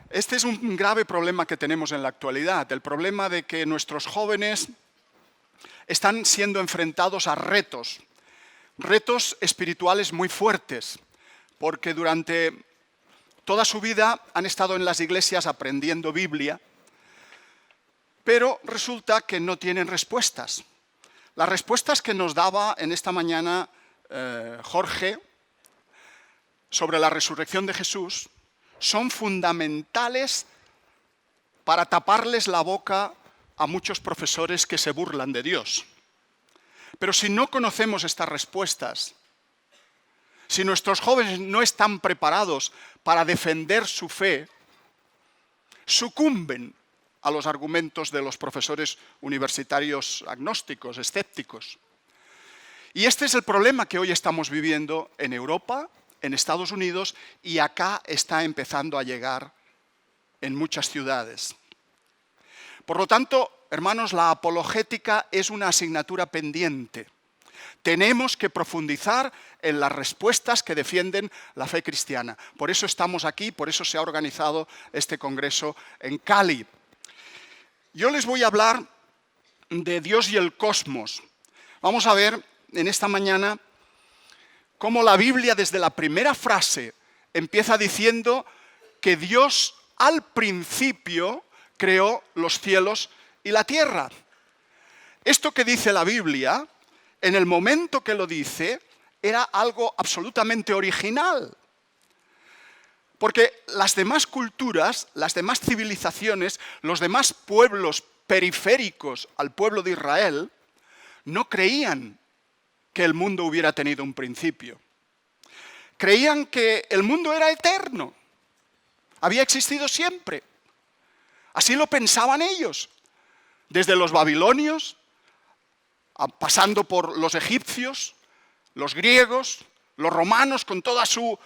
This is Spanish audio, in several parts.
Este es un grave problema que tenemos en la actualidad, el problema de que nuestros jóvenes están siendo enfrentados a retos espirituales muy fuertes, porque durante toda su vida han estado en las iglesias aprendiendo Biblia, pero resulta que no tienen respuestas. Las respuestas que nos daba en esta mañana Jorge sobre la resurrección de Jesús son fundamentales para taparles la boca a muchos profesores que se burlan de Dios. Pero si no conocemos estas respuestas, si nuestros jóvenes no están preparados para defender su fe, sucumben a los argumentos de los profesores universitarios agnósticos, escépticos. Y este es el problema que hoy estamos viviendo en Europa, en Estados Unidos, y acá está empezando a llegar en muchas ciudades. Por lo tanto, hermanos, la apologética es una asignatura pendiente. Tenemos que profundizar en las respuestas que defienden la fe cristiana. Por eso estamos aquí, por eso se ha organizado este congreso en Cali. Yo les voy a hablar de Dios y el cosmos. Vamos a ver en esta mañana cómo la Biblia desde la primera frase empieza diciendo que Dios al principio creó los cielos y la tierra. Esto que dice la Biblia, en el momento que lo dice, era algo absolutamente original. Porque las demás culturas, las demás civilizaciones, los demás pueblos periféricos al pueblo de Israel, no creían que el mundo hubiera tenido un principio. Creían que el mundo era eterno, había existido siempre. Así lo pensaban ellos, desde los babilonios, pasando por los egipcios, los griegos, los romanos con toda su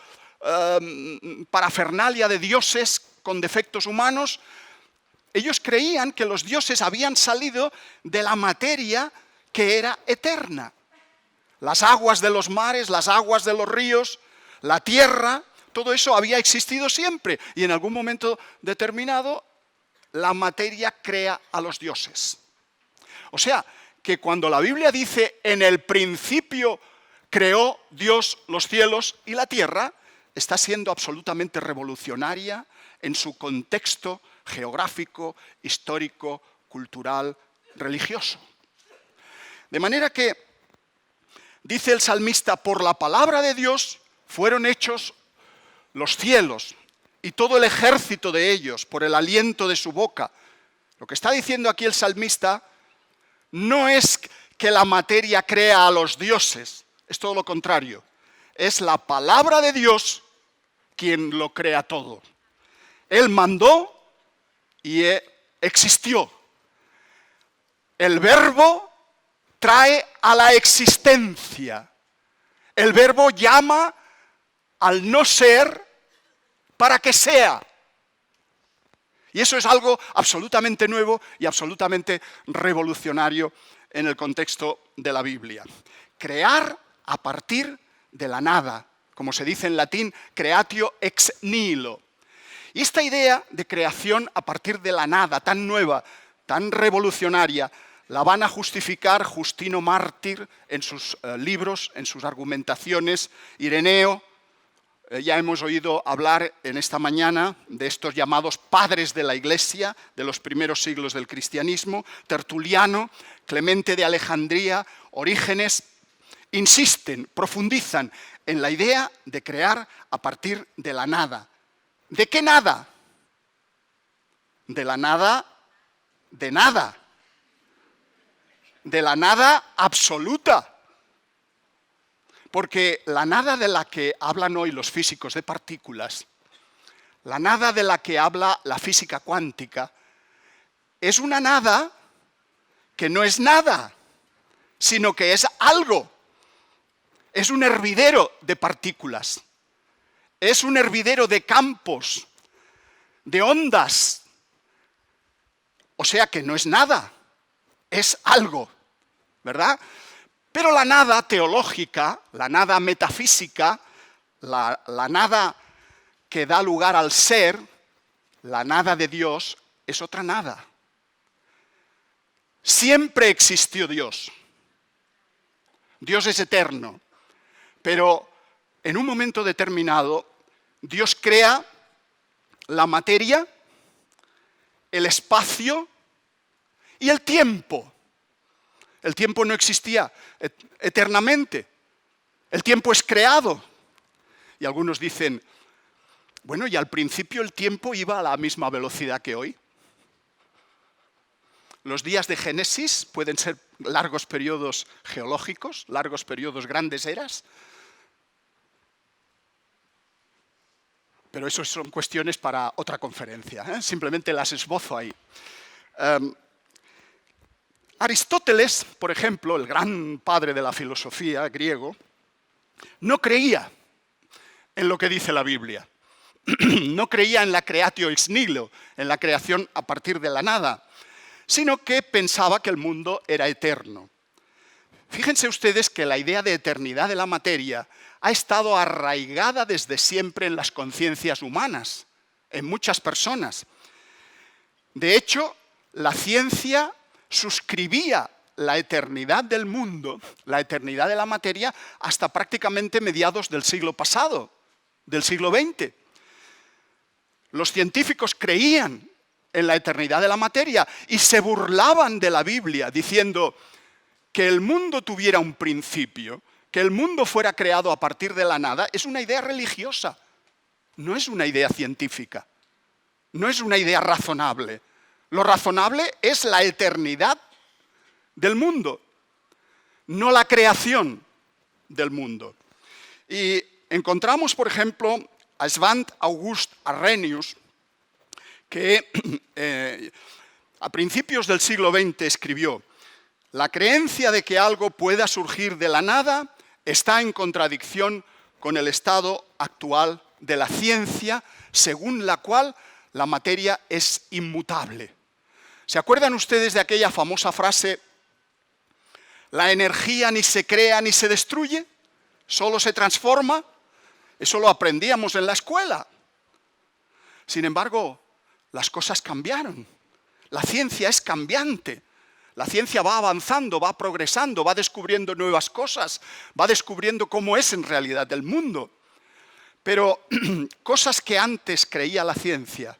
parafernalia de dioses con defectos humanos. Ellos creían que los dioses habían salido de la materia que era eterna. Las aguas de los mares, las aguas de los ríos, la tierra, todo eso había existido siempre. Y en algún momento determinado, la materia crea a los dioses. O sea, que cuando la Biblia dice en el principio creó Dios los cielos y la tierra, está siendo absolutamente revolucionaria en su contexto geográfico, histórico, cultural, religioso. De manera que, dice el salmista, por la palabra de Dios fueron hechos los cielos y todo el ejército de ellos, por el aliento de su boca. Lo que está diciendo aquí el salmista no es que la materia crea a los dioses, es todo lo contrario. Es la palabra de Dios quien lo crea todo. Él mandó y existió. El verbo trae a la existencia. El verbo llama al no ser para que sea. Y eso es algo absolutamente nuevo y absolutamente revolucionario en el contexto de la Biblia. Crear a partir de la nada, como se dice en latín, creatio ex nihilo. Y esta idea de creación a partir de la nada, tan nueva, tan revolucionaria, la van a justificar Justino Mártir en sus libros, en sus argumentaciones, Ireneo. Ya hemos oído hablar en esta mañana de estos llamados padres de la Iglesia, de los primeros siglos del cristianismo, Tertuliano, Clemente de Alejandría, Orígenes. Insisten, profundizan en la idea de crear a partir de la nada. ¿De qué nada? De la nada de nada. De la nada absoluta. Porque la nada de la que hablan hoy los físicos de partículas, la nada de la que habla la física cuántica, es una nada que no es nada, sino que es algo. Es un hervidero de partículas. Es un hervidero de campos, de ondas. O sea que no es nada, es algo, ¿verdad? Pero la nada teológica, la nada metafísica, la nada que da lugar al ser, La nada de Dios es otra nada. Siempre existió Dios. Dios es eterno. Pero en un momento determinado, Dios crea la materia, el espacio y el tiempo. El tiempo no existía eternamente. El tiempo es creado. Y algunos dicen, bueno, y al principio el tiempo iba a la misma velocidad que hoy. Los días de Génesis pueden ser largos periodos geológicos, largos periodos, grandes eras. Pero eso son cuestiones para otra conferencia, ¿eh? Simplemente las esbozo ahí. Aristóteles, por ejemplo, el gran padre de la filosofía griego, no creía en lo que dice la Biblia. No creía en la creatio ex nihilo, en la creación a partir de la nada, sino que pensaba que el mundo era eterno. Fíjense ustedes que la idea de eternidad de la materia ha estado arraigada desde siempre en las conciencias humanas, en muchas personas. De hecho, la ciencia suscribía la eternidad del mundo, la eternidad de la materia, hasta prácticamente mediados del siglo pasado, del siglo XX. Los científicos creían en la eternidad de la materia y se burlaban de la Biblia diciendo que el mundo tuviera un principio, que el mundo fuera creado a partir de la nada, es una idea religiosa, no es una idea científica, no es una idea razonable. Lo razonable es la eternidad del mundo, no la creación del mundo. Y encontramos, por ejemplo, a Svante August Arrhenius, que a principios del siglo XX escribió: la creencia de que algo pueda surgir de la nada está en contradicción con el estado actual de la ciencia, según la cual la materia es inmutable. ¿Se acuerdan ustedes de aquella famosa frase: la energía ni se crea ni se destruye, solo se transforma? Eso lo aprendíamos en la escuela. Sin embargo, las cosas cambiaron. La ciencia es cambiante. La ciencia va avanzando, va progresando, va descubriendo nuevas cosas, va descubriendo cómo es en realidad el mundo. Pero cosas que antes creía la ciencia,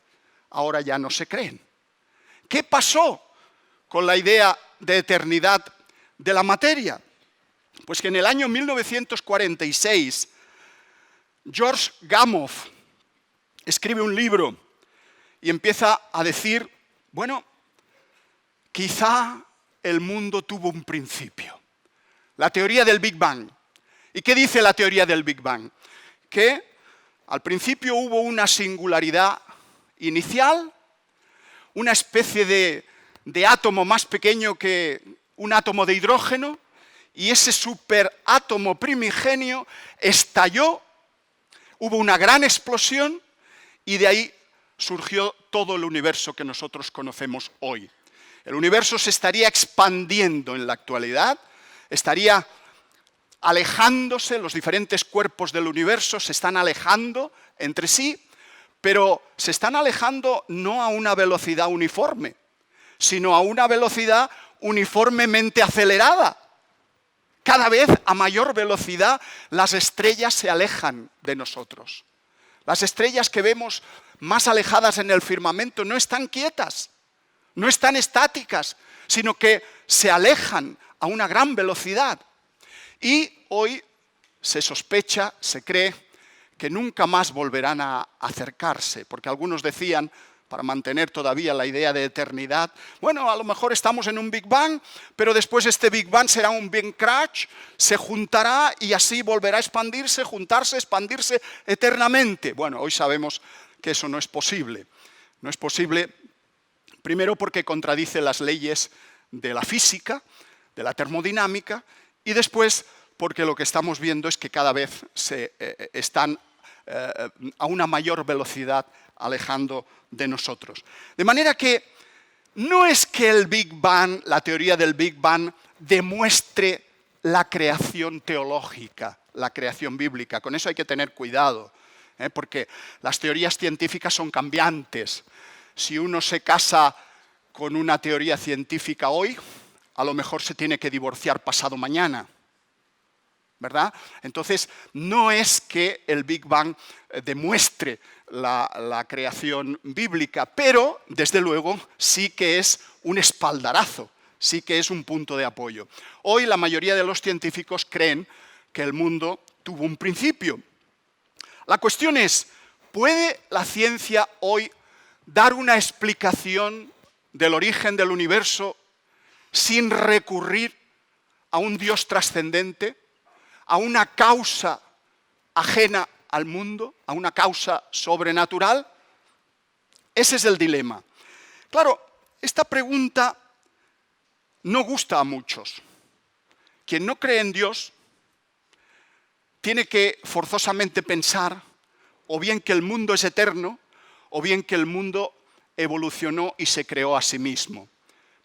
ahora ya no se creen. ¿Qué pasó con la idea de eternidad de la materia? Pues que en el año 1946, George Gamow escribe un libro y empieza a decir, bueno, quizá el mundo tuvo un principio. La teoría del Big Bang. ¿Y qué dice la teoría del Big Bang? Que al principio hubo una singularidad inicial, una especie de átomo más pequeño que un átomo de hidrógeno, y ese superátomo primigenio estalló, hubo una gran explosión, y de ahí surgió todo el universo que nosotros conocemos hoy. El universo se estaría expandiendo en la actualidad, estaría alejándose, los diferentes cuerpos del universo se están alejando entre sí, pero se están alejando no a una velocidad uniforme, sino a una velocidad uniformemente acelerada. Cada vez a mayor velocidad las estrellas se alejan de nosotros. Las estrellas que vemos más alejadas en el firmamento no están quietas, no están estáticas, sino que se alejan a una gran velocidad. Y hoy se sospecha, se cree, que nunca más volverán a acercarse, porque algunos decían, para mantener todavía la idea de eternidad, bueno, a lo mejor estamos en un Big Bang, pero después este Big Bang será un Big Crunch, se juntará y así volverá a expandirse, juntarse, expandirse eternamente. Bueno, hoy sabemos que eso no es posible. No es posible, primero porque contradice las leyes de la física, de la termodinámica, y después porque lo que estamos viendo es que cada vez se están a una mayor velocidad alejando de nosotros. De manera que no es que el Big Bang, la teoría del Big Bang, demuestre la creación teológica, la creación bíblica. Con eso hay que tener cuidado. porque las teorías científicas son cambiantes. Si uno se casa con una teoría científica hoy, a lo mejor se tiene que divorciar pasado mañana, ¿verdad? Entonces, no es que el Big Bang demuestre la creación bíblica, pero, desde luego, sí que es un espaldarazo, sí que es un punto de apoyo. Hoy la mayoría de los científicos creen que el mundo tuvo un principio. La cuestión es, ¿puede la ciencia hoy dar una explicación del origen del universo sin recurrir a un Dios trascendente, a una causa ajena al mundo, a una causa sobrenatural? Ese es el dilema. Claro, esta pregunta no gusta a muchos. Quien no cree en Dios tiene que forzosamente pensar o bien que el mundo es eterno o bien que el mundo evolucionó y se creó a sí mismo.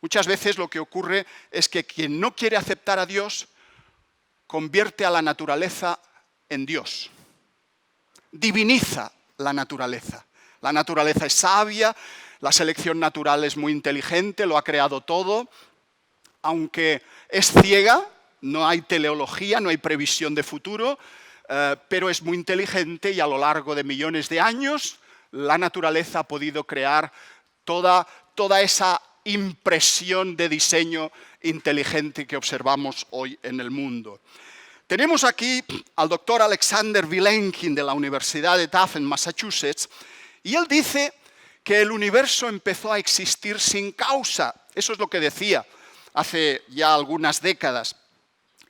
Muchas veces lo que ocurre es que quien no quiere aceptar a Dios convierte a la naturaleza en Dios. Diviniza la naturaleza. La naturaleza es sabia, la selección natural es muy inteligente, lo ha creado todo, aunque es ciega, no hay teleología, no hay previsión de futuro, pero es muy inteligente y a lo largo de millones de años la naturaleza ha podido crear toda esa impresión de diseño inteligente que observamos hoy en el mundo. Tenemos aquí al doctor Alexander Vilenkin de la Universidad de Tufts en Massachusetts, y él dice que el universo empezó a existir sin causa. Eso es lo que decía hace ya algunas décadas.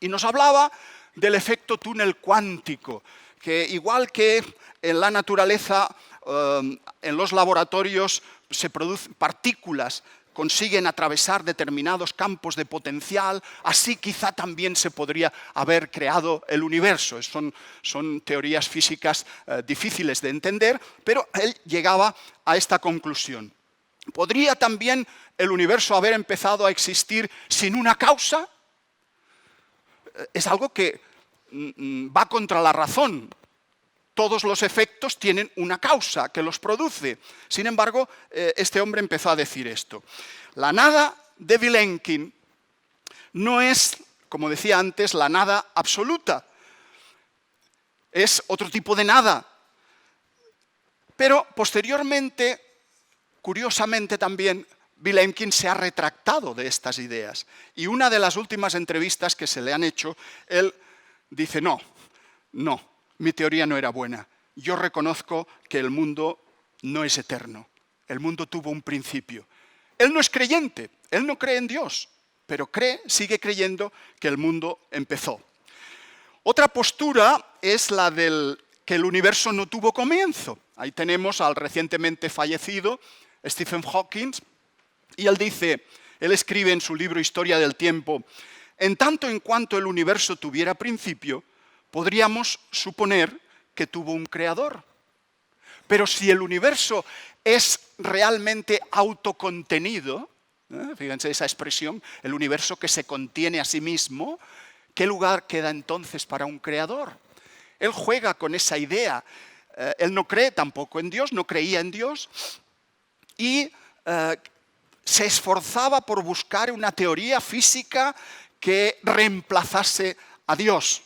Y nos hablaba del efecto túnel cuántico, que igual que en la naturaleza, en los laboratorios se producen partículas, consiguen atravesar determinados campos de potencial, así quizá también se podría haber creado el universo. Son teorías físicas difíciles de entender, pero él llegaba a esta conclusión. ¿Podría también el universo haber empezado a existir sin una causa? Es algo que va contra la razón. Todos los efectos tienen una causa que los produce. Sin embargo, este hombre empezó a decir esto. La nada de Vilenkin no es, como decía antes, la nada absoluta. Es otro tipo de nada. Pero posteriormente, curiosamente también, Vilenkin se ha retractado de estas ideas. Y una de las últimas entrevistas que se le han hecho, él dice, no, mi teoría no era buena. Yo reconozco que el mundo no es eterno. El mundo tuvo un principio. Él no es creyente, él no cree en Dios, pero sigue creyendo que el mundo empezó. Otra postura es la del que el universo no tuvo comienzo. Ahí tenemos al recientemente fallecido Stephen Hawking, y él escribe en su libro Historia del Tiempo, en tanto en cuanto el universo tuviera principio, podríamos suponer que tuvo un creador. Pero si el universo es realmente autocontenido, fíjense esa expresión, el universo que se contiene a sí mismo, ¿qué lugar queda entonces para un creador? Él juega con esa idea. Él no cree tampoco en Dios, no creía en Dios, y se esforzaba por buscar una teoría física que reemplazase a Dios.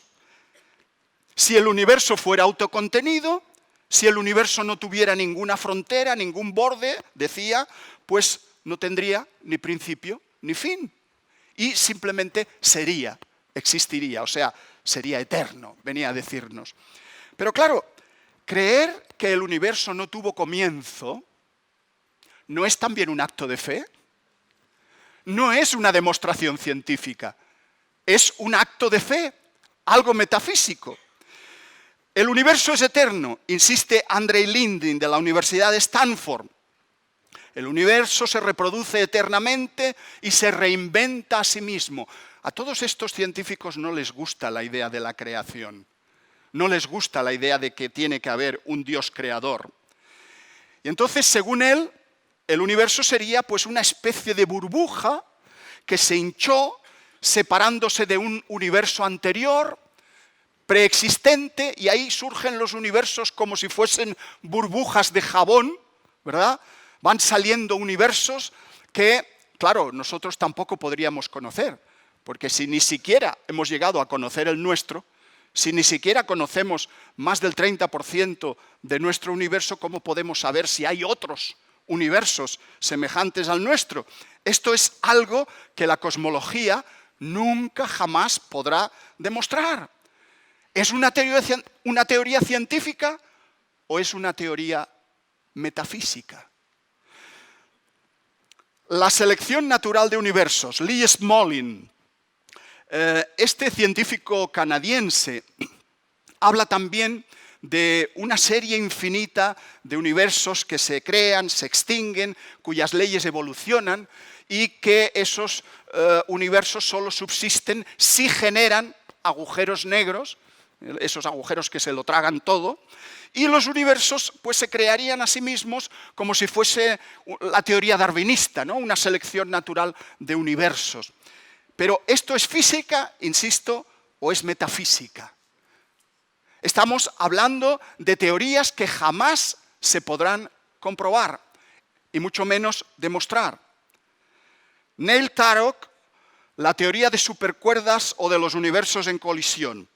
Si el universo fuera autocontenido, si el universo no tuviera ninguna frontera, ningún borde, decía, pues no tendría ni principio ni fin. Y simplemente existiría, o sea, sería eterno, venía a decirnos. Pero claro, creer que el universo no tuvo comienzo, ¿no es también un acto de fe? No es una demostración científica, es un acto de fe, algo metafísico. El universo es eterno, insiste Andrei Lindin de la Universidad de Stanford. El universo se reproduce eternamente y se reinventa a sí mismo. A todos estos científicos no les gusta la idea de la creación. No les gusta la idea de que tiene que haber un Dios creador. Y entonces, según él, el universo sería pues una especie de burbuja que se hinchó separándose de un universo anterior, preexistente, y ahí surgen los universos como si fuesen burbujas de jabón, ¿verdad? Van saliendo universos que, claro, nosotros tampoco podríamos conocer, porque si ni siquiera hemos llegado a conocer el nuestro, si ni siquiera conocemos más del 30% de nuestro universo, ¿cómo podemos saber si hay otros universos semejantes al nuestro? Esto es algo que la cosmología nunca jamás podrá demostrar. ¿Es una teoría científica o es una teoría metafísica? La selección natural de universos, Lee Smolin, este científico canadiense, habla también de una serie infinita de universos que se crean, se extinguen, cuyas leyes evolucionan y que esos universos solo subsisten si generan agujeros negros, esos agujeros que se lo tragan todo, y los universos pues, se crearían a sí mismos como si fuese la teoría darwinista, ¿no? Una selección natural de universos. Pero ¿esto es física, insisto, o es metafísica? Estamos hablando de teorías que jamás se podrán comprobar, y mucho menos demostrar. Neil Tarok, la teoría de supercuerdas o de los universos en colisión.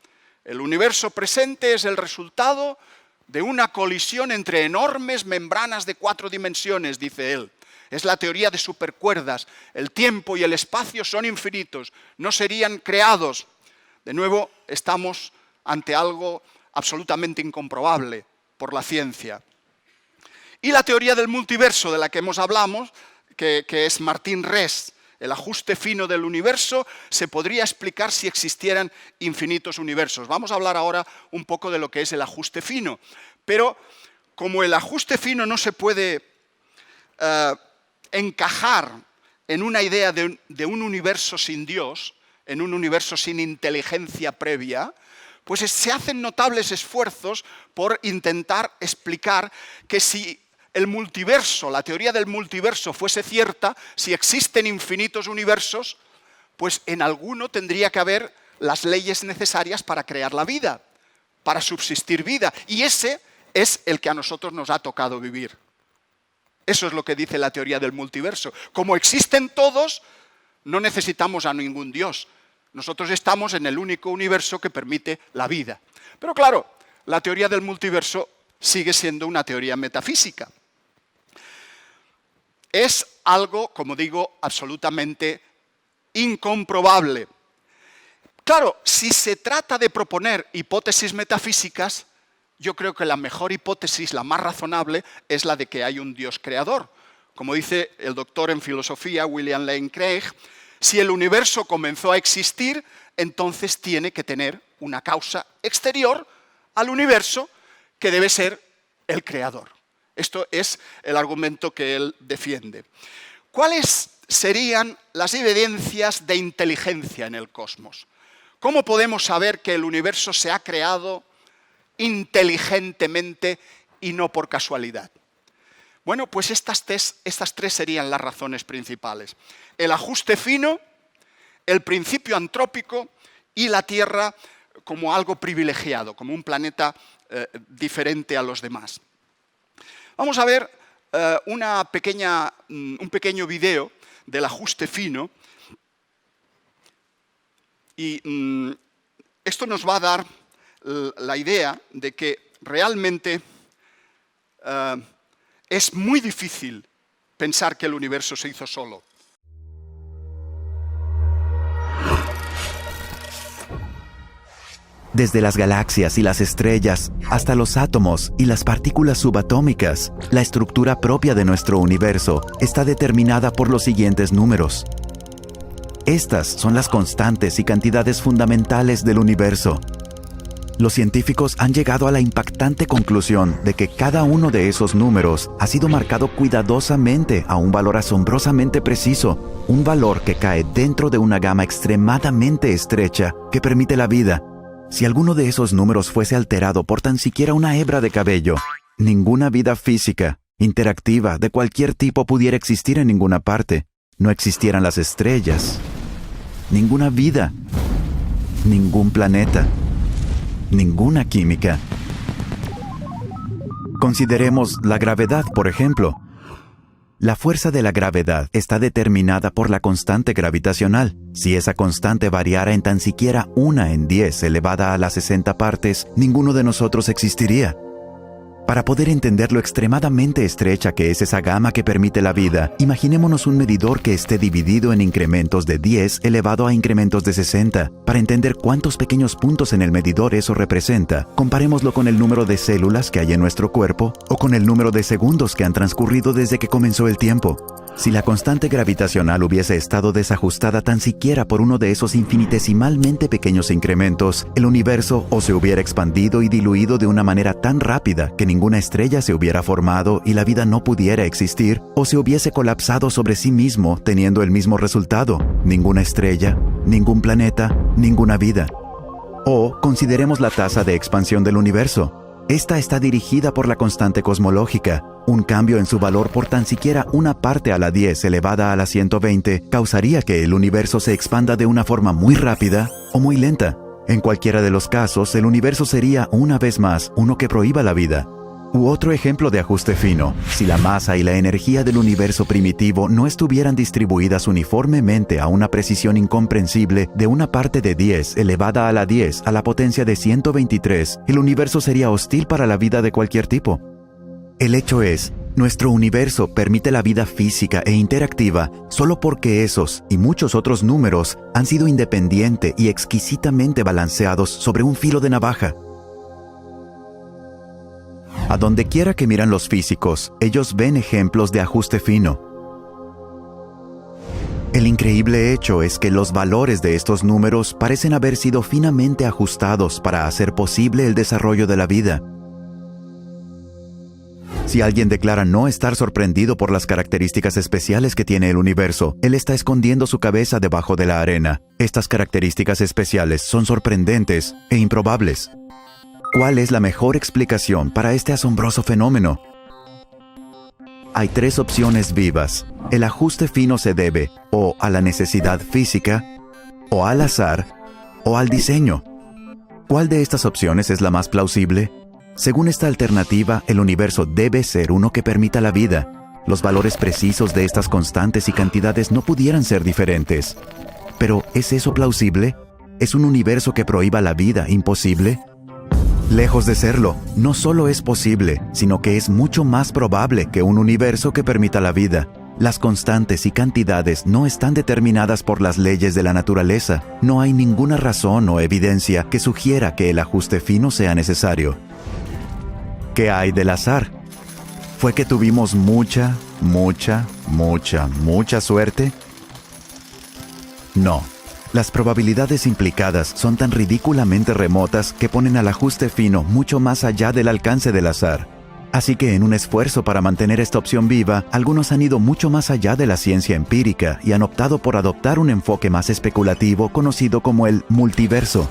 El universo presente es el resultado de una colisión entre enormes membranas de 4 dimensiones, dice él. Es la teoría de supercuerdas. El tiempo y el espacio son infinitos, no serían creados. De nuevo, estamos ante algo absolutamente incomprobable por la ciencia. Y la teoría del multiverso, de la que hemos hablado, que es Martín Rees. El ajuste fino del universo se podría explicar si existieran infinitos universos. Vamos a hablar ahora un poco de lo que es el ajuste fino. Pero como el ajuste fino no se puede encajar en una idea de un universo sin Dios, en un universo sin inteligencia previa, pues se hacen notables esfuerzos por intentar explicar que si el multiverso, la teoría del multiverso fuese cierta, si existen infinitos universos, pues en alguno tendría que haber las leyes necesarias para crear la vida, para subsistir vida. Y ese es el que a nosotros nos ha tocado vivir. Eso es lo que dice la teoría del multiverso. Como existen todos, no necesitamos a ningún Dios. Nosotros estamos en el único universo que permite la vida. Pero claro, la teoría del multiverso sigue siendo una teoría metafísica. Es algo, como digo, absolutamente incomprobable. Claro, si se trata de proponer hipótesis metafísicas, yo creo que la mejor hipótesis, la más razonable, es la de que hay un Dios creador. Como dice el doctor en filosofía William Lane Craig, si el universo comenzó a existir, entonces tiene que tener una causa exterior al universo que debe ser el creador. Esto es el argumento que él defiende. ¿Cuáles serían las evidencias de inteligencia en el cosmos? ¿Cómo podemos saber que el universo se ha creado inteligentemente y no por casualidad? Bueno, pues estas tres serían las razones principales. El ajuste fino, el principio antrópico y la Tierra como algo privilegiado, como un planeta diferente a los demás. Vamos a ver un pequeño video del ajuste fino y esto nos va a dar la idea de que realmente es muy difícil pensar que el universo se hizo solo. Desde las galaxias y las estrellas, hasta los átomos y las partículas subatómicas, la estructura propia de nuestro universo está determinada por los siguientes números. Estas son las constantes y cantidades fundamentales del universo. Los científicos han llegado a la impactante conclusión de que cada uno de esos números ha sido marcado cuidadosamente a un valor asombrosamente preciso, un valor que cae dentro de una gama extremadamente estrecha que permite la vida. Si alguno de esos números fuese alterado por tan siquiera una hebra de cabello, ninguna vida física, interactiva, de cualquier tipo pudiera existir en ninguna parte. No existieran las estrellas, ninguna vida, ningún planeta. ninguna química. Consideremos la gravedad, por ejemplo. La fuerza de la gravedad está determinada por la constante gravitacional. Si esa constante variara en tan siquiera 1 en 10 elevada a las 60 partes, ninguno de nosotros existiría. Para poder entender lo extremadamente estrecha que es esa gama que permite la vida, imaginémonos un medidor que esté dividido en incrementos de 10 elevado a incrementos de 60. Para entender cuántos pequeños puntos en el medidor eso representa, comparémoslo con el número de células que hay en nuestro cuerpo o con el número de segundos que han transcurrido desde que comenzó el tiempo. Si la constante gravitacional hubiese estado desajustada tan siquiera por uno de esos infinitesimalmente pequeños incrementos, el universo o se hubiera expandido y diluido de una manera tan rápida que ninguna estrella se hubiera formado y la vida no pudiera existir, o se hubiese colapsado sobre sí mismo teniendo el mismo resultado: ninguna estrella, ningún planeta, ninguna vida. O consideremos la tasa de expansión del universo. Esta está dirigida por la constante cosmológica. Un cambio en su valor por tan siquiera 1/10 elevada a la 120 causaría que el universo se expanda de una forma muy rápida o muy lenta. En cualquiera de los casos, el universo sería, una vez más, uno que prohíba la vida. U otro ejemplo de ajuste fino: si la masa y la energía del universo primitivo no estuvieran distribuidas uniformemente a una precisión incomprensible de 1/10 elevada a la 10 a la potencia de 123, el universo sería hostil para la vida de cualquier tipo. El hecho es, nuestro universo permite la vida física e interactiva solo porque esos y muchos otros números han sido independiente y exquisitamente balanceados sobre un filo de navaja. A donde quiera que miran los físicos, ellos ven ejemplos de ajuste fino. El increíble hecho es que los valores de estos números parecen haber sido finamente ajustados para hacer posible el desarrollo de la vida. Si alguien declara no estar sorprendido por las características especiales que tiene el universo, él está escondiendo su cabeza debajo de la arena. Estas características especiales son sorprendentes e improbables. ¿Cuál es la mejor explicación para este asombroso fenómeno? Hay 3 opciones vivas. El ajuste fino se debe o a la necesidad física, o al azar, o al diseño. ¿Cuál de estas opciones es la más plausible? Según esta alternativa, el universo debe ser uno que permita la vida. Los valores precisos de estas constantes y cantidades no pudieran ser diferentes. Pero, ¿es eso plausible? ¿Es un universo que prohíba la vida imposible? Lejos de serlo, no solo es posible, sino que es mucho más probable que un universo que permita la vida. Las constantes y cantidades no están determinadas por las leyes de la naturaleza. No hay ninguna razón o evidencia que sugiera que el ajuste fino sea necesario. ¿Qué hay del azar? ¿Fue que tuvimos mucha suerte? No. Las probabilidades implicadas son tan ridículamente remotas que ponen al ajuste fino mucho más allá del alcance del azar. Así que en un esfuerzo para mantener esta opción viva, algunos han ido mucho más allá de la ciencia empírica y han optado por adoptar un enfoque más especulativo conocido como el multiverso.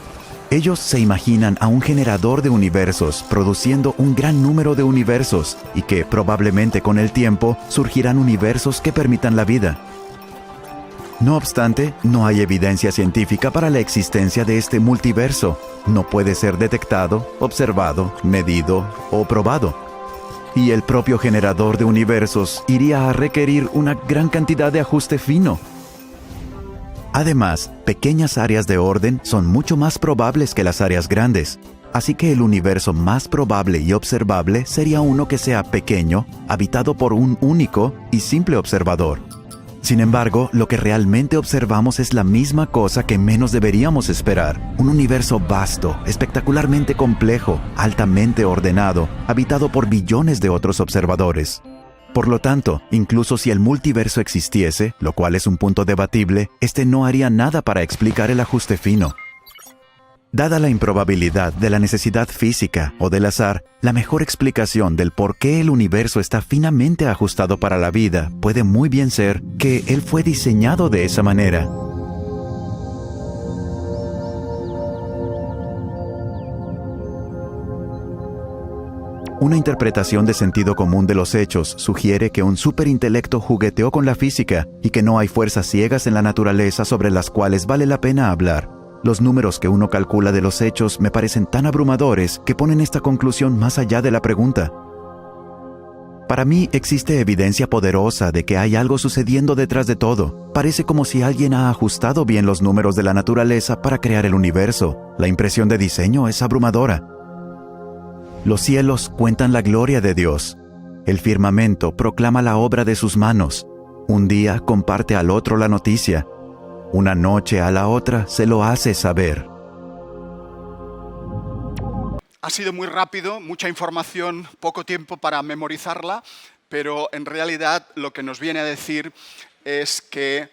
Ellos se imaginan a un generador de universos produciendo un gran número de universos y que probablemente con el tiempo surgirán universos que permitan la vida. No obstante, no hay evidencia científica para la existencia de este multiverso. No puede ser detectado, observado, medido o probado. Y el propio generador de universos iría a requerir una gran cantidad de ajuste fino. Además, pequeñas áreas de orden son mucho más probables que las áreas grandes. Así que el universo más probable y observable sería uno que sea pequeño, habitado por un único y simple observador. Sin embargo, lo que realmente observamos es la misma cosa que menos deberíamos esperar. Un universo vasto, espectacularmente complejo, altamente ordenado, habitado por billones de otros observadores. Por lo tanto, incluso si el multiverso existiese, lo cual es un punto debatible, este no haría nada para explicar el ajuste fino. Dada la improbabilidad de la necesidad física o del azar, la mejor explicación del por qué el universo está finamente ajustado para la vida puede muy bien ser que él fue diseñado de esa manera. Una interpretación de sentido común de los hechos sugiere que un superintelecto jugueteó con la física y que no hay fuerzas ciegas en la naturaleza sobre las cuales vale la pena hablar. Los números que uno calcula de los hechos me parecen tan abrumadores que ponen esta conclusión más allá de la pregunta. Para mí existe evidencia poderosa de que hay algo sucediendo detrás de todo. Parece como si alguien ha ajustado bien los números de la naturaleza para crear el universo. La impresión de diseño es abrumadora. Los cielos cuentan la gloria de Dios. El firmamento proclama la obra de sus manos. Un día comparte al otro la noticia. Una noche a la otra se lo hace saber. Ha sido muy rápido, mucha información, poco tiempo para memorizarla, pero en realidad lo que nos viene a decir es que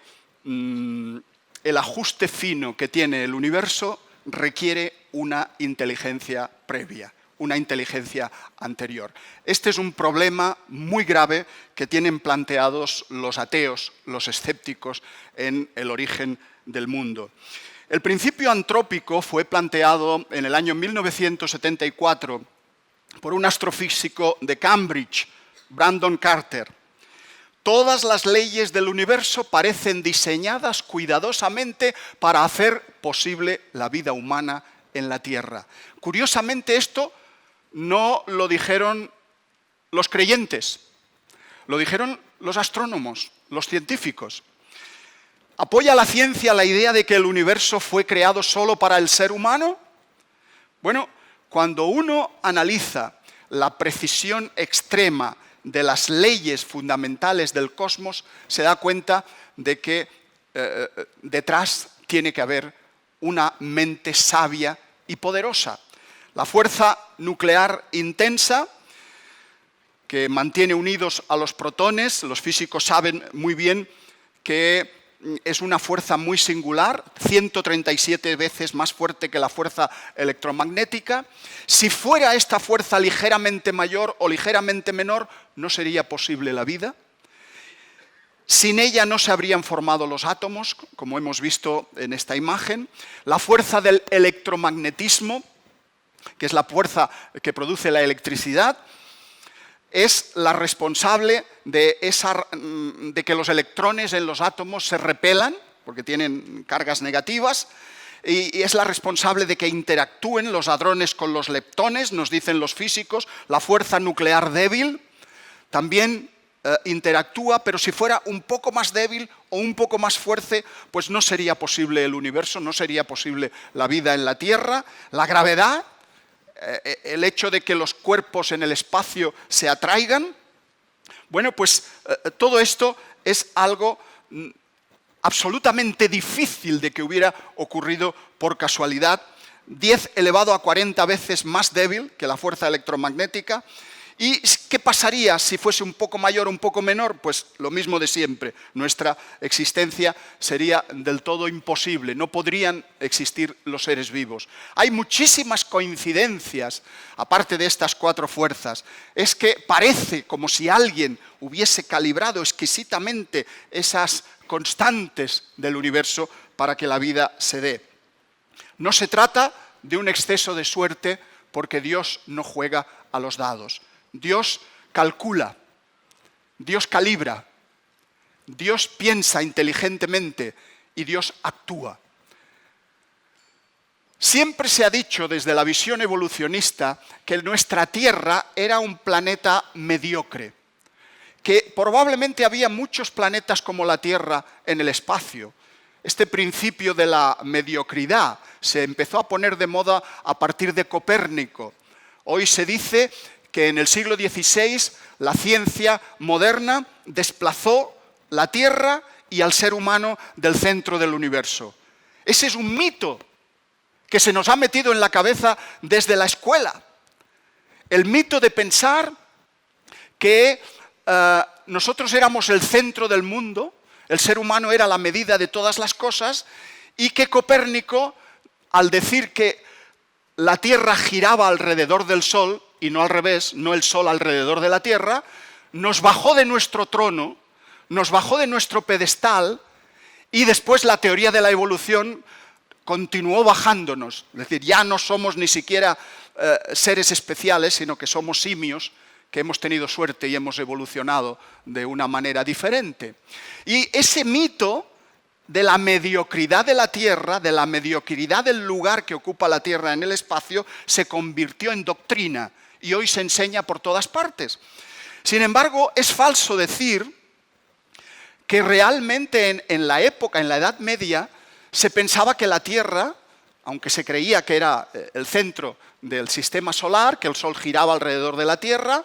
el ajuste fino que tiene el universo requiere una inteligencia previa, una inteligencia anterior. Este es un problema muy grave que tienen planteados los ateos, los escépticos en el origen del mundo. El principio antrópico fue planteado en el año 1974 por un astrofísico de Cambridge, Brandon Carter. Todas las leyes del universo parecen diseñadas cuidadosamente para hacer posible la vida humana en la Tierra. Curiosamente, esto no lo dijeron los creyentes, lo dijeron los astrónomos, los científicos. ¿Apoya la ciencia la idea de que el universo fue creado solo para el ser humano? Bueno, cuando uno analiza la precisión extrema de las leyes fundamentales del cosmos, se da cuenta de que detrás tiene que haber una mente sabia y poderosa. La fuerza nuclear intensa, que mantiene unidos a los protones, los físicos saben muy bien que es una fuerza muy singular, 137 veces más fuerte que la fuerza electromagnética. Si fuera esta fuerza ligeramente mayor o ligeramente menor, no sería posible la vida. Sin ella no se habrían formado los átomos, como hemos visto en esta imagen. La fuerza del electromagnetismo, que es la fuerza que produce la electricidad, es la responsable de que los electrones en los átomos se repelan, porque tienen cargas negativas, y es la responsable de que interactúen los hadrones con los leptones, nos dicen los físicos. La fuerza nuclear débil también interactúa, pero si fuera un poco más débil o un poco más fuerte, pues no sería posible el universo, no sería posible la vida en la Tierra. La gravedad, el hecho de que los cuerpos en el espacio se atraigan, bueno, pues todo esto es algo absolutamente difícil de que hubiera ocurrido por casualidad. 10 elevado a 40 veces más débil que la fuerza electromagnética. ¿Y qué pasaría si fuese un poco mayor o un poco menor? Pues lo mismo de siempre. Nuestra existencia sería del todo imposible. No podrían existir los seres vivos. Hay muchísimas coincidencias, aparte de estas 4 fuerzas. Es que parece como si alguien hubiese calibrado exquisitamente esas constantes del universo para que la vida se dé. No se trata de un exceso de suerte, porque Dios no juega a los dados. Dios calcula, Dios calibra, Dios piensa inteligentemente y Dios actúa. Siempre se ha dicho desde la visión evolucionista que nuestra Tierra era un planeta mediocre, que probablemente había muchos planetas como la Tierra en el espacio. Este principio de la mediocridad se empezó a poner de moda a partir de Copérnico. Hoy se dice que en el siglo XVI la ciencia moderna desplazó la Tierra y al ser humano del centro del universo. Ese es un mito que se nos ha metido en la cabeza desde la escuela. El mito de pensar que nosotros éramos el centro del mundo, el ser humano era la medida de todas las cosas, y que Copérnico, al decir que la Tierra giraba alrededor del Sol, y no al revés, no el Sol alrededor de la Tierra, nos bajó de nuestro trono, nos bajó de nuestro pedestal, y después la teoría de la evolución continuó bajándonos. Es decir, ya no somos ni siquiera seres especiales, sino que somos simios que hemos tenido suerte y hemos evolucionado de una manera diferente. Y ese mito de la mediocridad de la Tierra, de la mediocridad del lugar que ocupa la Tierra en el espacio, se convirtió en doctrina y hoy se enseña por todas partes. Sin embargo, es falso decir que realmente en la época, en la Edad Media, se pensaba que la Tierra, aunque se creía que era el centro del sistema solar, que el Sol giraba alrededor de la Tierra,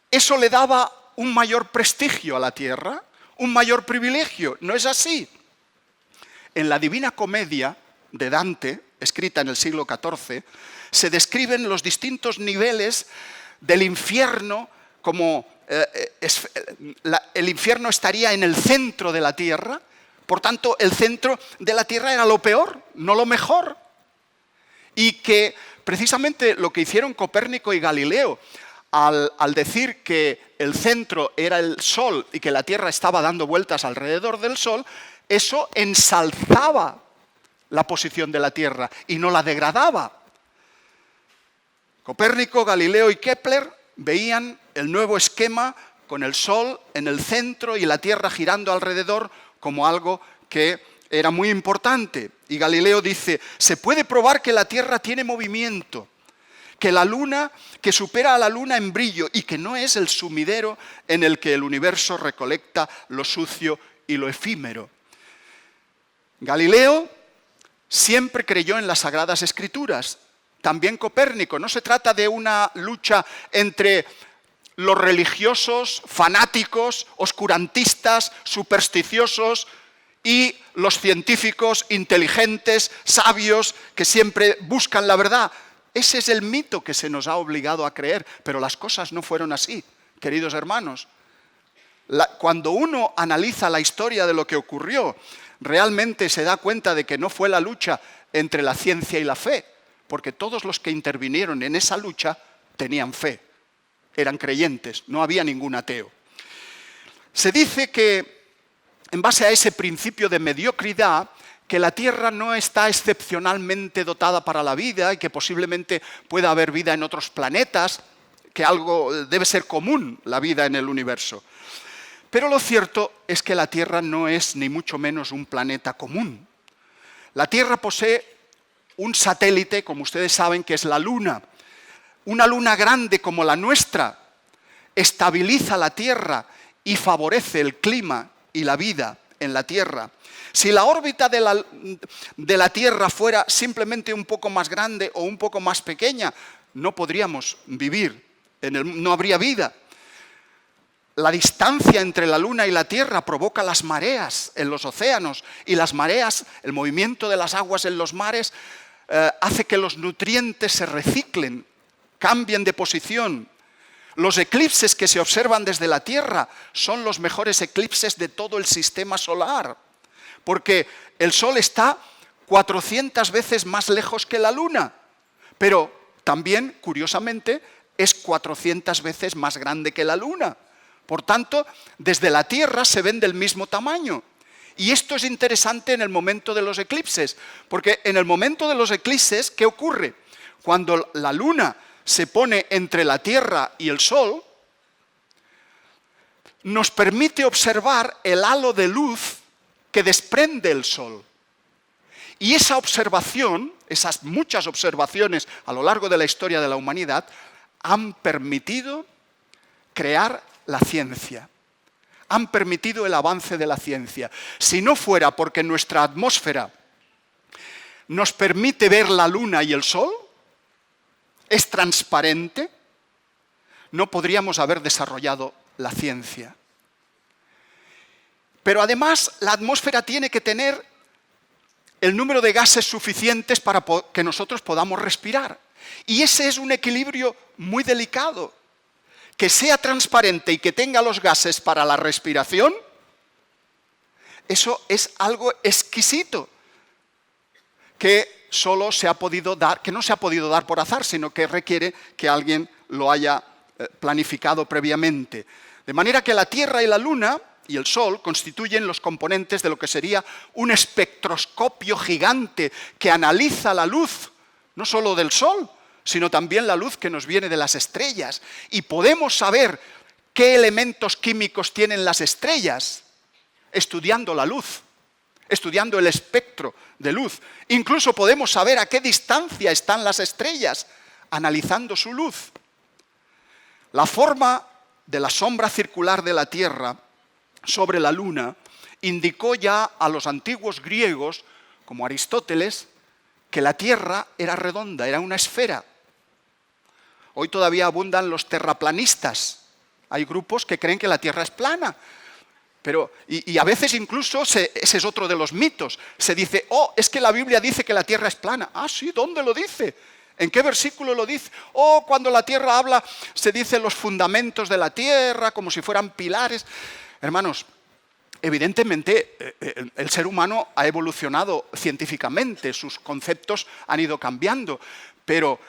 eso le daba un mayor prestigio a la Tierra, un mayor privilegio. No es así. En la Divina Comedia de Dante, escrita en el siglo XIV, se describen los distintos niveles del infierno, como el infierno estaría en el centro de la Tierra, por tanto el centro de la Tierra era lo peor, no lo mejor. Y que precisamente lo que hicieron Copérnico y Galileo, al decir que el centro era el Sol y que la Tierra estaba dando vueltas alrededor del Sol, eso ensalzaba la posición de la Tierra y no la degradaba. Copérnico, Galileo y Kepler veían el nuevo esquema con el Sol en el centro y la Tierra girando alrededor como algo que era muy importante. Y Galileo dice, se puede probar que la Tierra tiene movimiento, que la Luna, que supera a la Luna en brillo y que no es el sumidero en el que el universo recolecta lo sucio y lo efímero. Galileo siempre creyó en las Sagradas Escrituras, también Copérnico. No se trata de una lucha entre los religiosos, fanáticos, oscurantistas, supersticiosos y los científicos inteligentes, sabios, que siempre buscan la verdad. Ese es el mito que se nos ha obligado a creer, pero las cosas no fueron así, queridos hermanos. Cuando uno analiza la historia de lo que ocurrió, realmente se da cuenta de que no fue la lucha entre la ciencia y la fe, porque todos los que intervinieron en esa lucha tenían fe, eran creyentes, no había ningún ateo. Se dice que, en base a ese principio de mediocridad, que la Tierra no está excepcionalmente dotada para la vida y que posiblemente pueda haber vida en otros planetas, que algo debe ser común, la vida en el universo. Pero lo cierto es que la Tierra no es ni mucho menos un planeta común. La Tierra posee un satélite, como ustedes saben, que es la Luna. Una luna grande como la nuestra estabiliza la Tierra y favorece el clima y la vida en la Tierra. Si la órbita de la Tierra fuera simplemente un poco más grande o un poco más pequeña, no podríamos vivir, no habría vida. La distancia entre la Luna y la Tierra provoca las mareas en los océanos y las mareas, el movimiento de las aguas en los mares, hace que los nutrientes se reciclen, cambien de posición. Los eclipses que se observan desde la Tierra son los mejores eclipses de todo el sistema solar, porque el Sol está 400 veces más lejos que la Luna, pero también, curiosamente, es 400 veces más grande que la Luna. Por tanto, desde la Tierra se ven del mismo tamaño. Y esto es interesante en el momento de los eclipses, porque en el momento de los eclipses, ¿qué ocurre? Cuando la Luna se pone entre la Tierra y el Sol, nos permite observar el halo de luz que desprende el Sol. Y esa observación, esas muchas observaciones a lo largo de la historia de la humanidad, han permitido crear la ciencia, han permitido el avance de la ciencia. Si no fuera porque nuestra atmósfera nos permite ver la Luna y el Sol, es transparente, no podríamos haber desarrollado la ciencia. Pero además, la atmósfera tiene que tener el número de gases suficientes para que nosotros podamos respirar. Y ese es un equilibrio muy delicado. Que sea transparente y que tenga los gases para la respiración, eso es algo exquisito, que solo se ha podido dar, que no se ha podido dar por azar, sino que requiere que alguien lo haya planificado previamente. De manera que la Tierra y la Luna y el Sol constituyen los componentes de lo que sería un espectroscopio gigante que analiza la luz, no solo del Sol, sino también la luz que nos viene de las estrellas. Y podemos saber qué elementos químicos tienen las estrellas. estudiando la luz, estudiando el espectro de luz. Incluso podemos saber a qué distancia están las estrellas, analizando su luz. La forma de la sombra circular de la Tierra sobre la Luna indicó ya a los antiguos griegos, como Aristóteles, que la Tierra era redonda, era una esfera. Hoy todavía abundan los terraplanistas. Hay grupos que creen que la Tierra es plana. Y a veces incluso, ese es otro de los mitos, se dice, es que la Biblia dice que la Tierra es plana. Ah, sí, ¿dónde lo dice? ¿En qué versículo lo dice? Cuando la Tierra habla, se dice los fundamentos de la Tierra, como si fueran pilares. Hermanos, evidentemente el ser humano ha evolucionado científicamente, sus conceptos han ido cambiando, pero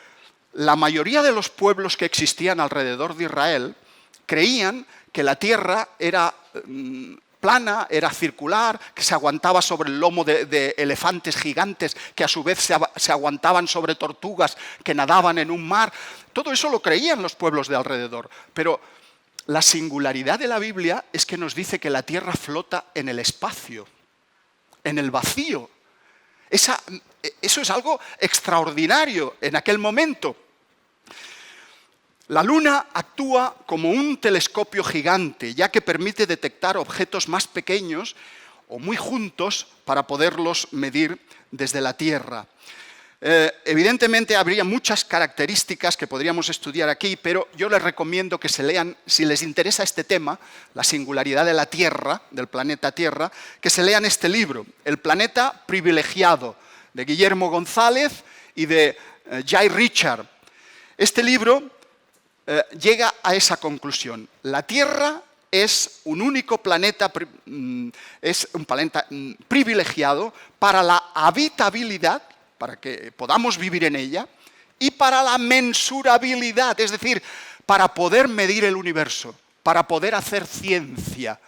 la mayoría de los pueblos que existían alrededor de Israel creían que la Tierra era plana, era circular, que se aguantaba sobre el lomo de elefantes gigantes, que a su vez se aguantaban sobre tortugas que nadaban en un mar. Todo eso lo creían los pueblos de alrededor. Pero la singularidad de la Biblia es que nos dice que la Tierra flota en el espacio, en el vacío. Eso es algo extraordinario en aquel momento. La Luna actúa como un telescopio gigante, ya que permite detectar objetos más pequeños o muy juntos para poderlos medir desde la Tierra. Evidentemente habría muchas características que podríamos estudiar aquí, pero yo les recomiendo que se lean, si les interesa este tema, la singularidad de la Tierra, del planeta Tierra, que se lean este libro, El planeta privilegiado, de Guillermo González y de Jay Richard. Este libro llega a esa conclusión. La Tierra es un único planeta, es un planeta privilegiado para la habitabilidad, para que podamos vivir en ella, y para la mensurabilidad, es decir, para poder medir el universo, para poder hacer ciencia.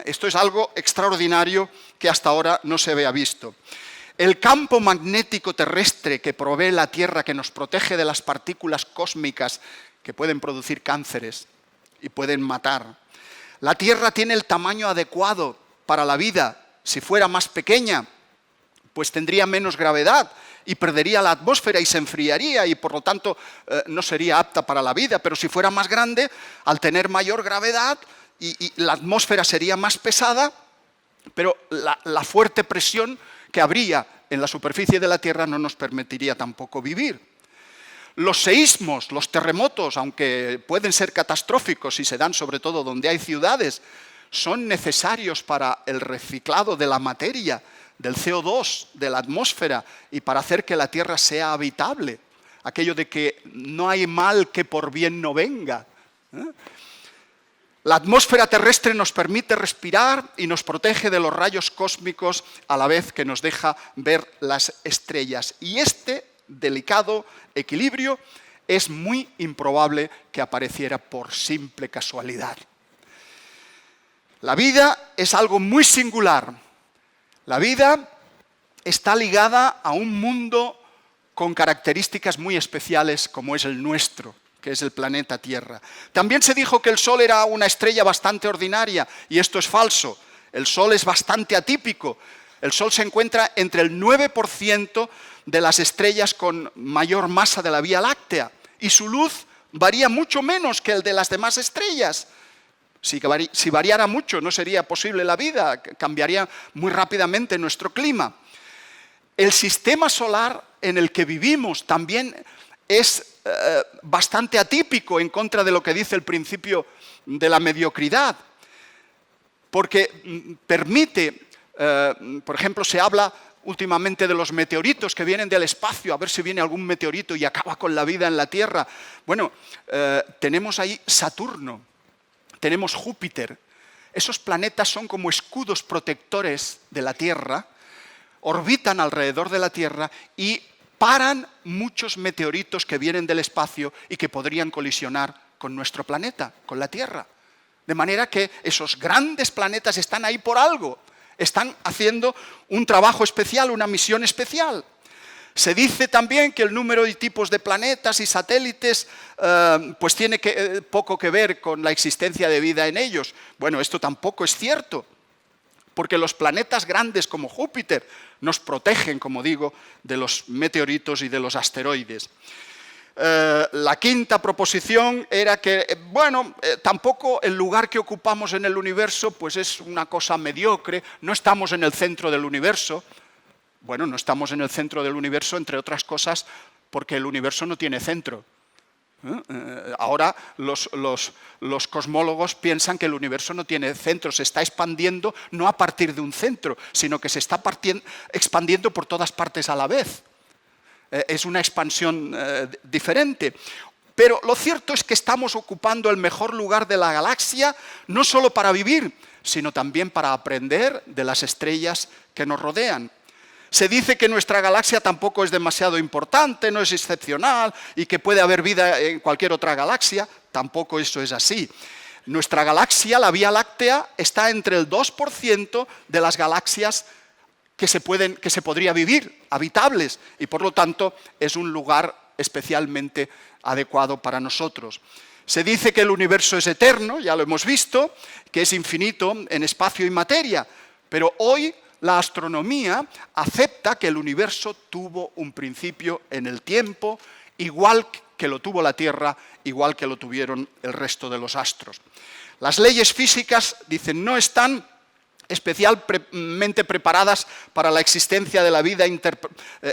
Esto es algo extraordinario que hasta ahora no se había visto. El campo magnético terrestre que provee la Tierra, que nos protege de las partículas cósmicas que pueden producir cánceres y pueden matar. La Tierra tiene el tamaño adecuado para la vida. Si fuera más pequeña, pues tendría menos gravedad y perdería la atmósfera y se enfriaría y por lo tanto no sería apta para la vida. Pero si fuera más grande, al tener mayor gravedad y la atmósfera sería más pesada, pero la fuerte presión que habría en la superficie de la Tierra no nos permitiría tampoco vivir. Los seísmos, los terremotos, aunque pueden ser catastróficos y se dan sobre todo donde hay ciudades, son necesarios para el reciclado de la materia, del CO2, de la atmósfera y para hacer que la Tierra sea habitable. Aquello de que no hay mal que por bien no venga. La atmósfera terrestre nos permite respirar y nos protege de los rayos cósmicos a la vez que nos deja ver las estrellas. Y este delicado equilibrio es muy improbable que apareciera por simple casualidad. La vida es algo muy singular. La vida está ligada a un mundo con características muy especiales como es el nuestro, que es el planeta Tierra. También se dijo que el Sol era una estrella bastante ordinaria, y esto es falso. El Sol es bastante atípico. El Sol se encuentra entre el 9% de las estrellas con mayor masa de la Vía Láctea, y su luz varía mucho menos que el de las demás estrellas. Si variara mucho, no sería posible la vida, cambiaría muy rápidamente nuestro clima. El sistema solar en el que vivimos también es bastante atípico en contra de lo que dice el principio de la mediocridad, porque permite, por ejemplo, se habla últimamente de los meteoritos que vienen del espacio, a ver si viene algún meteorito y acaba con la vida en la Tierra. Bueno, tenemos ahí Saturno, tenemos Júpiter. Esos planetas son como escudos protectores de la Tierra, orbitan alrededor de la Tierra y paran muchos meteoritos que vienen del espacio y que podrían colisionar con nuestro planeta, con la Tierra. De manera que esos grandes planetas están ahí por algo, están haciendo un trabajo especial, una misión especial. Se dice también que el número y tipos de planetas y satélites pues tiene poco que ver con la existencia de vida en ellos. Bueno, esto tampoco es cierto. porque los planetas grandes como Júpiter nos protegen, como digo, de los meteoritos y de los asteroides. La quinta proposición era que, tampoco el lugar que ocupamos en el universo pues es una cosa mediocre, no estamos en el centro del universo. Bueno, no estamos en el centro del universo, entre otras cosas, porque el universo no tiene centro. Ahora los cosmólogos piensan que el universo no tiene centro, se está expandiendo no a partir de un centro, sino que se está expandiendo por todas partes a la vez. Es una expansión diferente. Pero lo cierto es que estamos ocupando el mejor lugar de la galaxia, no solo para vivir, sino también para aprender de las estrellas que nos rodean. Se dice que nuestra galaxia tampoco es demasiado importante, no es excepcional y que puede haber vida en cualquier otra galaxia. Tampoco eso es así. Nuestra galaxia, la Vía Láctea, está entre el 2% de las galaxias que se podría vivir, habitables, y por lo tanto es un lugar especialmente adecuado para nosotros. Se dice que el universo es eterno, ya lo hemos visto, que es infinito en espacio y materia, pero hoy la astronomía acepta que el universo tuvo un principio en el tiempo, igual que lo tuvo la Tierra, igual que lo tuvieron el resto de los astros. Las leyes físicas, dicen, no están especialmente preparadas para la existencia de la vida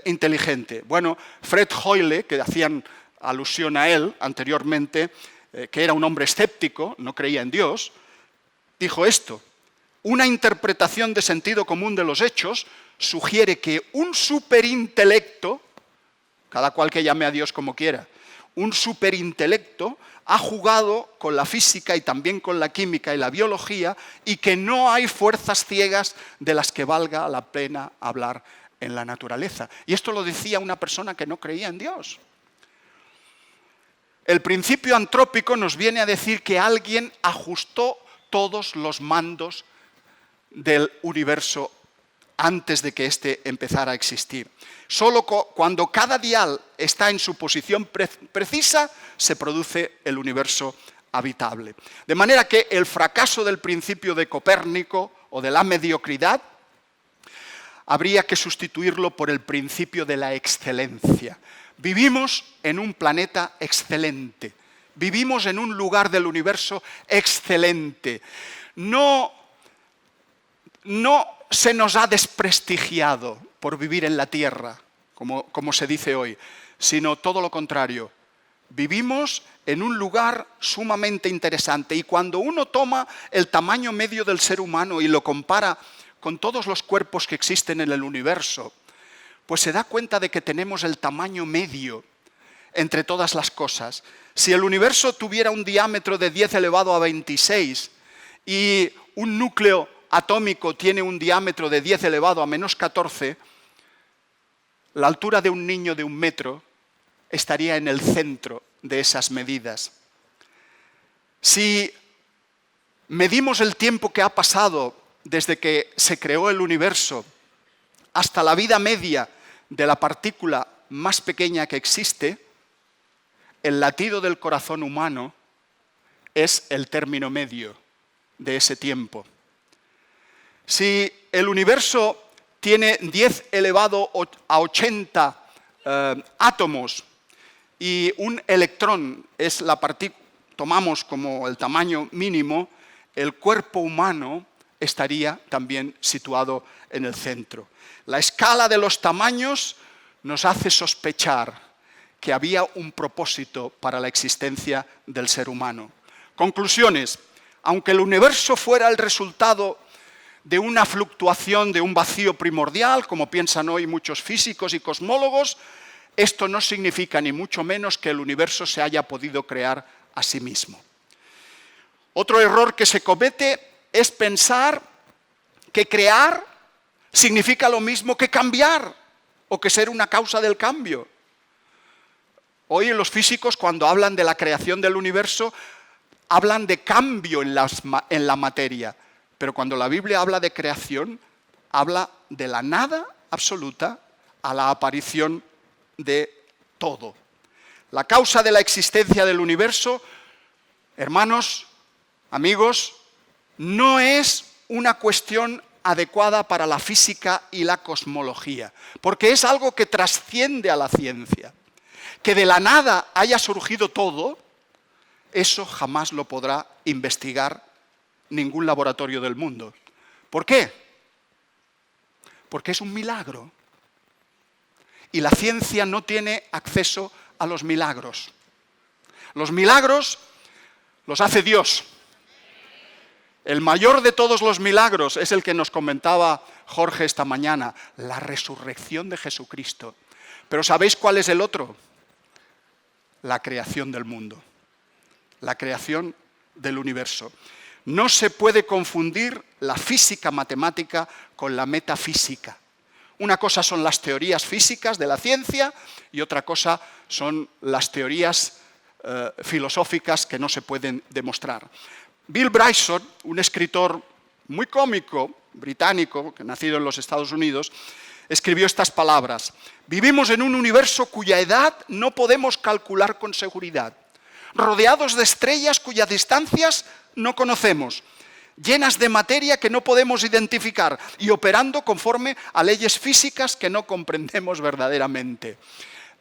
inteligente. Bueno, Fred Hoyle, que hacían alusión a él anteriormente, que era un hombre escéptico, no creía en Dios, dijo esto: una interpretación de sentido común de los hechos sugiere que un superintelecto, cada cual que llame a Dios como quiera, un superintelecto ha jugado con la física y también con la química y la biología, y que no hay fuerzas ciegas de las que valga la pena hablar en la naturaleza. Y esto lo decía una persona que no creía en Dios. El principio antrópico nos viene a decir que alguien ajustó todos los mandos del universo antes de que éste empezara a existir. Solo cuando cada dial está en su posición precisa se produce el universo habitable. De manera que el fracaso del principio de Copérnico o de la mediocridad habría que sustituirlo por el principio de la excelencia. Vivimos en un planeta excelente, vivimos en un lugar del universo excelente. No se nos ha desprestigiado por vivir en la Tierra, como se dice hoy, sino todo lo contrario. Vivimos en un lugar sumamente interesante, y cuando uno toma el tamaño medio del ser humano y lo compara con todos los cuerpos que existen en el universo, pues se da cuenta de que tenemos el tamaño medio entre todas las cosas. Si el universo tuviera un diámetro de 10 elevado a 26 y un núcleo atómico tiene un diámetro de 10 elevado a menos 14, la altura de un niño de 1 metro estaría en el centro de esas medidas. Si medimos el tiempo que ha pasado desde que se creó el universo hasta la vida media de la partícula más pequeña que existe, el latido del corazón humano es el término medio de ese tiempo. Si el universo tiene 10 elevado a 80 átomos y un electrón es la partícula, tomamos como el tamaño mínimo, el cuerpo humano estaría también situado en el centro. La escala de los tamaños nos hace sospechar que había un propósito para la existencia del ser humano. Conclusiones. Aunque el universo fuera el resultado de una fluctuación de un vacío primordial, como piensan hoy muchos físicos y cosmólogos, esto no significa ni mucho menos que el universo se haya podido crear a sí mismo. Otro error que se comete es pensar que crear significa lo mismo que cambiar o que ser una causa del cambio. Hoy los físicos, cuando hablan de la creación del universo, hablan de cambio en la materia, pero cuando la Biblia habla de creación, habla de la nada absoluta a la aparición de todo. La causa de la existencia del universo, hermanos, amigos, no es una cuestión adecuada para la física y la cosmología, porque es algo que trasciende a la ciencia. Que de la nada haya surgido todo, eso jamás lo podrá investigar ningún laboratorio del mundo. ¿Por qué? Porque es un milagro. Y la ciencia no tiene acceso a los milagros. Los milagros los hace Dios. El mayor de todos los milagros es el que nos comentaba Jorge esta mañana, la resurrección de Jesucristo. Pero ¿sabéis cuál es el otro? La creación del mundo, la creación del universo. No se puede confundir la física matemática con la metafísica. Una cosa son las teorías físicas de la ciencia y otra cosa son las teorías filosóficas que no se pueden demostrar. Bill Bryson, un escritor muy cómico, británico, nacido en los Estados Unidos, escribió estas palabras: vivimos en un universo cuya edad no podemos calcular con seguridad, rodeados de estrellas cuyas distancias no conocemos, llenas de materia que no podemos identificar y operando conforme a leyes físicas que no comprendemos verdaderamente.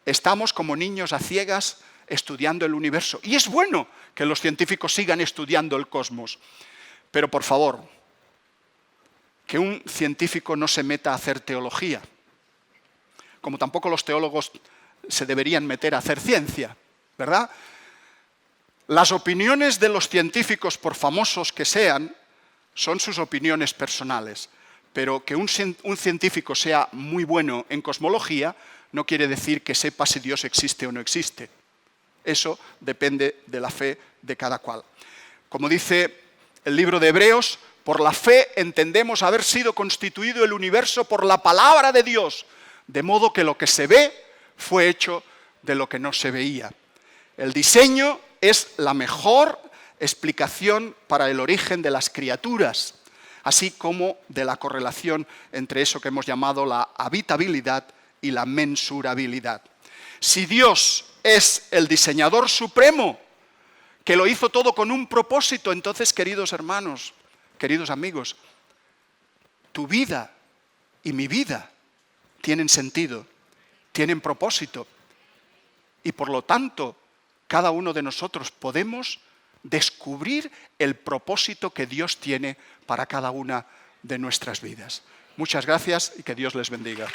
Estamos como niños a ciegas estudiando el universo. Y es bueno que los científicos sigan estudiando el cosmos. Pero, por favor, que un científico no se meta a hacer teología, como tampoco los teólogos se deberían meter a hacer ciencia, ¿verdad? Las opiniones de los científicos, por famosos que sean, son sus opiniones personales. Pero que un científico sea muy bueno en cosmología no quiere decir que sepa si Dios existe o no existe. Eso depende de la fe de cada cual. Como dice el libro de Hebreos, por la fe entendemos haber sido constituido el universo por la palabra de Dios, de modo que lo que se ve fue hecho de lo que no se veía. El diseño es la mejor explicación para el origen de las criaturas, así como de la correlación entre eso que hemos llamado la habitabilidad y la mensurabilidad. Si Dios es el diseñador supremo, que lo hizo todo con un propósito, entonces, queridos hermanos, queridos amigos, tu vida y mi vida tienen sentido, tienen propósito, y por lo tanto, cada uno de nosotros podemos descubrir el propósito que Dios tiene para cada una de nuestras vidas. Muchas gracias y que Dios les bendiga.